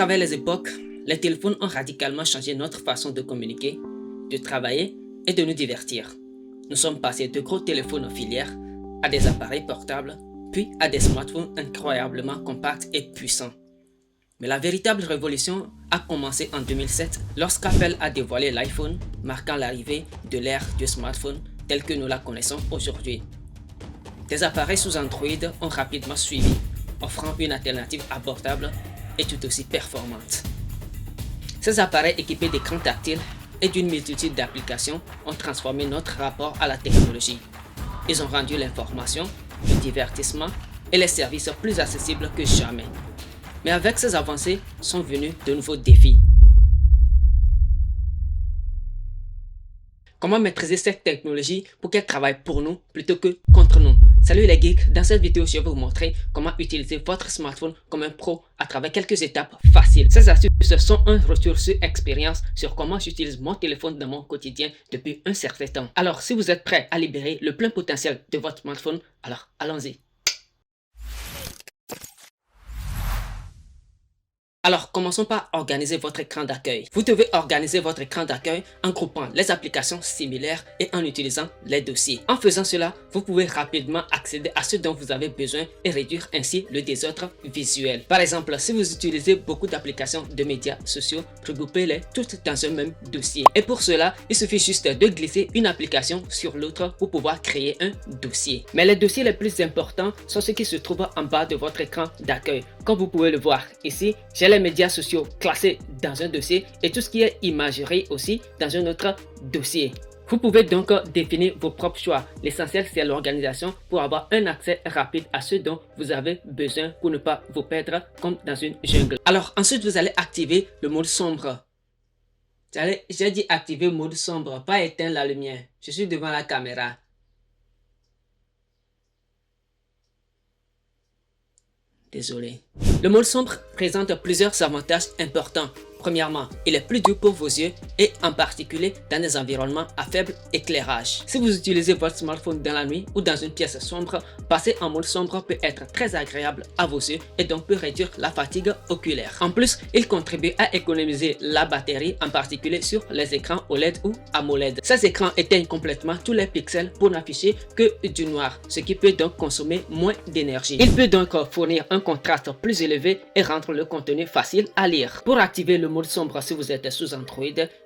travers les époques, les téléphones ont radicalement changé notre façon de communiquer, de travailler et de nous divertir. Nous sommes passés de gros téléphones filaires à des appareils portables, puis à des smartphones incroyablement compacts et puissants. Mais la véritable révolution a commencé en 2007 lorsqu'Apple a dévoilé l'iPhone, marquant l'arrivée de l'ère du smartphone telle que nous la connaissons aujourd'hui. Des appareils sous Android ont rapidement suivi, offrant une alternative abordable et tout aussi performante. Ces appareils équipés d'écrans tactiles et d'une multitude d'applications ont transformé notre rapport à la technologie. Ils ont rendu l'information, le divertissement et les services plus accessibles que jamais. Mais avec ces avancées sont venus de nouveaux défis. Comment maîtriser cette technologie pour qu'elle travaille pour nous plutôt que contre nous? Salut les geeks, dans cette vidéo je vais vous montrer comment utiliser votre smartphone comme un pro à travers quelques étapes faciles. Ces astuces sont un retour sur expérience sur comment j'utilise mon téléphone dans mon quotidien depuis un certain temps. Alors si vous êtes prêt à libérer le plein potentiel de votre smartphone, alors allons-y. Alors, commençons par organiser votre écran d'accueil. Vous devez organiser votre écran d'accueil en groupant les applications similaires et en utilisant les dossiers. En faisant cela, vous pouvez rapidement accéder à ce dont vous avez besoin et réduire ainsi le désordre visuel. Par exemple, si vous utilisez beaucoup d'applications de médias sociaux, regroupez-les toutes dans un même dossier. Et pour cela, il suffit juste de glisser une application sur l'autre pour pouvoir créer un dossier. Mais les dossiers les plus importants sont ceux qui se trouvent en bas de votre écran d'accueil. Comme vous pouvez le voir ici, j'ai les médias sociaux classés dans un dossier et tout ce qui est imagerie aussi dans un autre dossier. Vous pouvez donc définir vos propres choix. L'essentiel, c'est l'organisation pour avoir un accès rapide à ce dont vous avez besoin pour ne pas vous perdre comme dans une jungle. Alors ensuite, vous allez activer le mode sombre. J'ai dit activer le mode sombre, pas éteindre la lumière. Je suis devant la caméra. Désolé. Le mode sombre présente plusieurs avantages importants. Premièrement, il est plus doux pour vos yeux et en particulier dans des environnements à faible éclairage. Si vous utilisez votre smartphone dans la nuit ou dans une pièce sombre, passer en mode sombre peut être très agréable à vos yeux et donc peut réduire la fatigue oculaire. En plus, il contribue à économiser la batterie, en particulier sur les écrans OLED ou AMOLED. Ces écrans éteignent complètement tous les pixels pour n'afficher que du noir, ce qui peut donc consommer moins d'énergie. Il peut donc fournir un contraste plus élevé et rendre le contenu facile à lire. Pour activer le mode sombre, si vous êtes sous Android,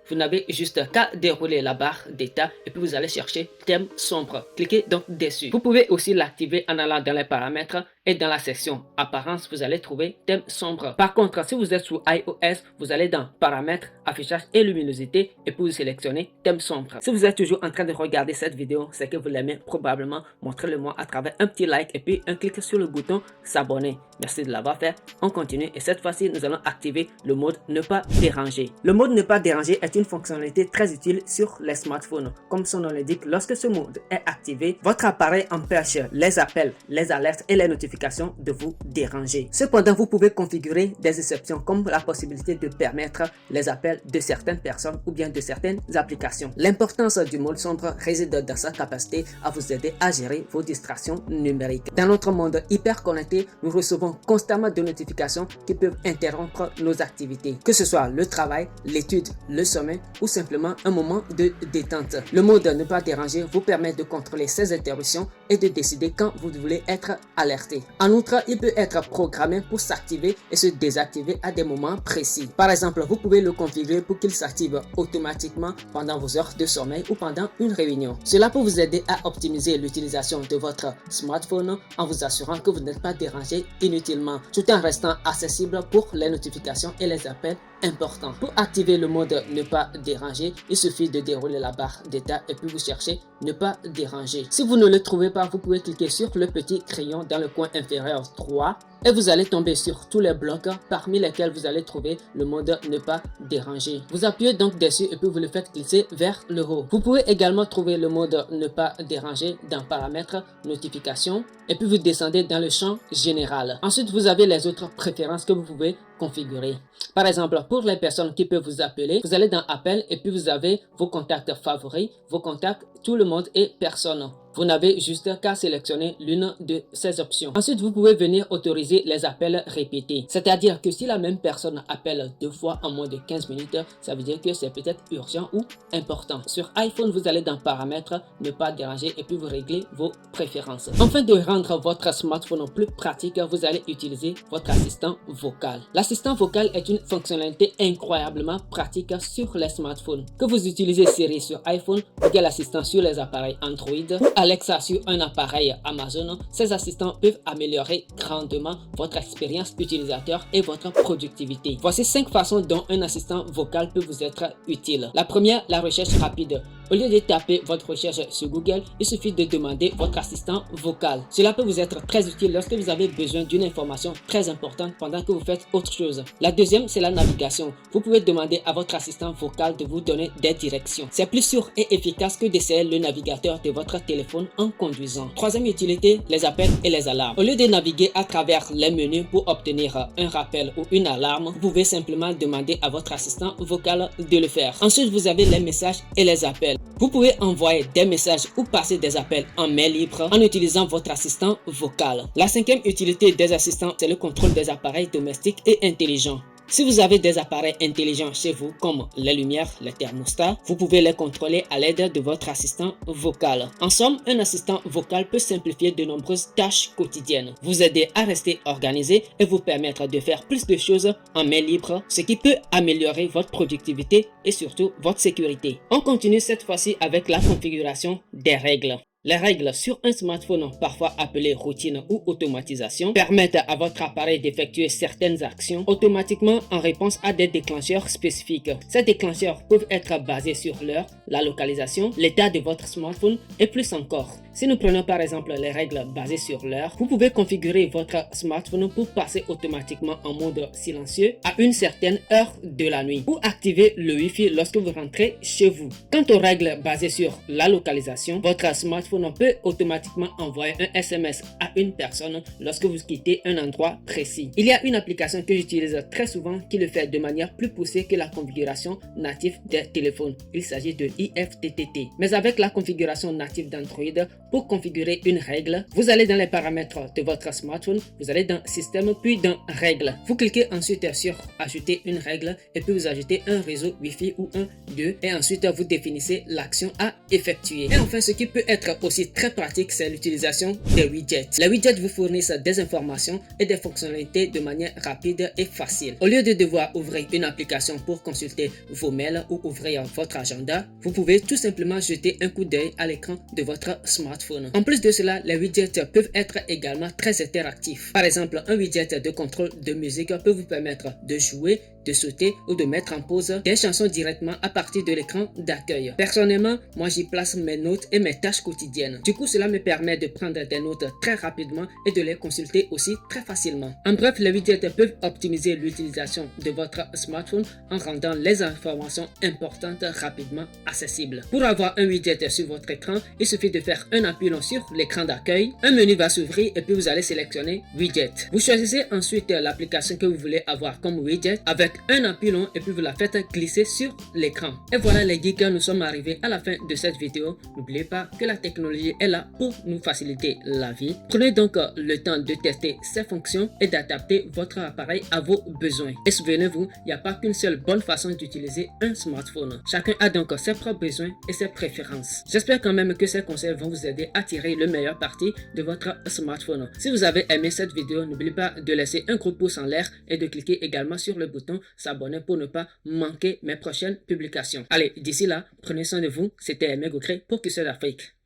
vous n'avez juste qu'à dérouler la barre d'état et puis vous allez chercher thème sombre. Cliquez donc dessus. Vous pouvez aussi l'activer en allant dans les paramètres et dans la section apparence, vous allez trouver thème sombre. Par contre, si vous êtes sous iOS, vous allez dans paramètres, affichage et luminosité et puis vous sélectionnez thème sombre. Si vous êtes toujours en train de regarder cette vidéo, c'est que vous l'aimez probablement. Montrez-le moi à travers un petit like et puis un clic sur le bouton s'abonner. Merci de l'avoir fait. On continue et cette fois-ci, nous allons activer le mode ne pas déranger. Le mode ne pas déranger est une fonctionnalité très utile sur les smartphones. Comme son nom l'indique, lorsque ce mode est activé, votre appareil empêche les appels, les alertes et les notifications de vous déranger. Cependant, vous pouvez configurer des exceptions comme la possibilité de permettre les appels de certaines personnes ou bien de certaines applications. L'importance du mode sombre réside dans sa capacité à vous aider à gérer vos distractions numériques. Dans notre monde hyper connecté, nous recevons constamment de notifications qui peuvent interrompre nos activités, que ce soit le travail, l'étude, le sommeil ou simplement un moment de détente. Le mode ne pas déranger vous permet de contrôler ces interruptions et de décider quand vous voulez être alerté. En outre, il peut être programmé pour s'activer et se désactiver à des moments précis. Par exemple, vous pouvez le configurer pour qu'il s'active automatiquement pendant vos heures de sommeil ou pendant une réunion. Cela peut vous aider à optimiser l'utilisation de votre smartphone en vous assurant que vous n'êtes pas dérangé inutilement, tout en restant accessible pour les notifications et les appels importants. Pour activer le mode ne pas déranger, il suffit de dérouler la barre d'état et puis vous cherchez ne pas déranger. Si vous ne le trouvez pas, vous pouvez cliquer sur le petit crayon dans le coin inférieur droit et vous allez tomber sur tous les blocs parmi lesquels vous allez trouver le mode ne pas déranger. Vous appuyez donc dessus et puis vous le faites glisser vers le haut. Vous pouvez également trouver le mode ne pas déranger dans paramètres, notifications et puis vous descendez dans le champ général. Ensuite, vous avez les autres préférences que vous pouvez configurer. Par exemple, pour les personnes qui peuvent vous appeler, vous allez dans appel et puis vous avez vos contacts favoris, vos contacts, tout le monde et personne. Vous n'avez juste qu'à sélectionner l'une de ces options. Ensuite, vous pouvez venir autoriser les appels répétés. C'est-à-dire que si la même personne appelle 2 fois en moins de 15 minutes, ça veut dire que c'est peut-être urgent ou important. Sur iPhone, vous allez dans Paramètres, ne pas déranger et puis vous réglez vos préférences. Afin de rendre votre smartphone plus pratique, vous allez utiliser votre assistant vocal. L'assistant vocal est une fonctionnalité incroyablement pratique sur les smartphones. Que vous utilisez Siri sur iPhone, Google Assistant sur les appareils Android ou Alexa sur un appareil Amazon, ces assistants peuvent améliorer grandement votre expérience utilisateur et votre productivité. Voici 5 façons dont un assistant vocal peut vous être utile. La première, la recherche rapide. Au lieu de taper votre recherche sur Google, il suffit de demander votre assistant vocal. Cela peut vous être très utile lorsque vous avez besoin d'une information très importante pendant que vous faites autre chose. La deuxième, c'est la navigation. Vous pouvez demander à votre assistant vocal de vous donner des directions. C'est plus sûr et efficace que d'essayer le navigateur de votre téléphone en conduisant. Troisième utilité, les appels et les alarmes. Au lieu de naviguer à travers les menus pour obtenir un rappel ou une alarme, vous pouvez simplement demander à votre assistant vocal de le faire. Ensuite, vous avez les messages et les appels. Vous pouvez envoyer des messages ou passer des appels en main libre en utilisant votre assistant vocal. La cinquième utilité des assistants, c'est le contrôle des appareils domestiques et intelligents. Si vous avez des appareils intelligents chez vous comme les lumières, les thermostats, vous pouvez les contrôler à l'aide de votre assistant vocal. En somme, un assistant vocal peut simplifier de nombreuses tâches quotidiennes, vous aider à rester organisé et vous permettre de faire plus de choses en main libre, ce qui peut améliorer votre productivité et surtout votre sécurité. On continue cette fois-ci avec la configuration des règles. Les règles sur un smartphone, parfois appelées routine ou automatisation, permettent à votre appareil d'effectuer certaines actions automatiquement en réponse à des déclencheurs spécifiques. Ces déclencheurs peuvent être basés sur l'heure, la localisation, l'état de votre smartphone et plus encore. Si nous prenons par exemple les règles basées sur l'heure, vous pouvez configurer votre smartphone pour passer automatiquement en mode silencieux à une certaine heure de la nuit ou activer le Wi-Fi lorsque vous rentrez chez vous. Quant aux règles basées sur la localisation, votre smartphone peut automatiquement envoyer un SMS à une personne lorsque vous quittez un endroit précis. Il y a une application que j'utilise très souvent qui le fait de manière plus poussée que la configuration native des téléphones. Il s'agit de IFTTT. Mais avec la configuration native d'Android, pour configurer une règle, vous allez dans les paramètres de votre smartphone, vous allez dans Système puis dans Règles. Vous cliquez ensuite sur Ajouter une règle et puis vous ajoutez un réseau Wi-Fi ou un 2 et ensuite vous définissez l'action à effectuer. Et enfin, ce qui peut être aussi très pratique, c'est l'utilisation des widgets. Les widgets vous fournissent des informations et des fonctionnalités de manière rapide et facile. Au lieu de devoir ouvrir une application pour consulter vos mails ou ouvrir votre agenda, vous pouvez tout simplement jeter un coup d'œil à l'écran de votre smartphone. En plus de cela, les widgets peuvent être également très interactifs. Par exemple, un widget de contrôle de musique peut vous permettre de jouer, de sauter ou de mettre en pause des chansons directement à partir de l'écran d'accueil. Personnellement, moi j'y place mes notes et mes tâches quotidiennes. Du coup, cela me permet de prendre des notes très rapidement et de les consulter aussi très facilement. En bref, les widgets peuvent optimiser l'utilisation de votre smartphone en rendant les informations importantes rapidement accessibles. Pour avoir un widget sur votre écran, il suffit de faire un appui long sur l'écran d'accueil. Un menu va s'ouvrir et puis vous allez sélectionner Widget. Vous choisissez ensuite l'application que vous voulez avoir comme widget avec un appui long et puis vous la faites glisser sur l'écran. Et voilà les geeks, nous sommes arrivés à la fin de cette vidéo. N'oubliez pas que la technologie est là pour nous faciliter la vie. Prenez donc le temps de tester ses fonctions et d'adapter votre appareil à vos besoins. Et souvenez-vous, il n'y a pas qu'une seule bonne façon d'utiliser un smartphone. Chacun a donc ses propres besoins et ses préférences. J'espère quand même que ces conseils vont vous aider à tirer le meilleur parti de votre smartphone. Si vous avez aimé cette vidéo, n'oubliez pas de laisser un gros pouce en l'air et de cliquer également sur le bouton s'abonner pour ne pas manquer mes prochaines publications. Allez, d'ici là, prenez soin de vous. C'était Aimé Goukré pour Cuisseur d'Afrique.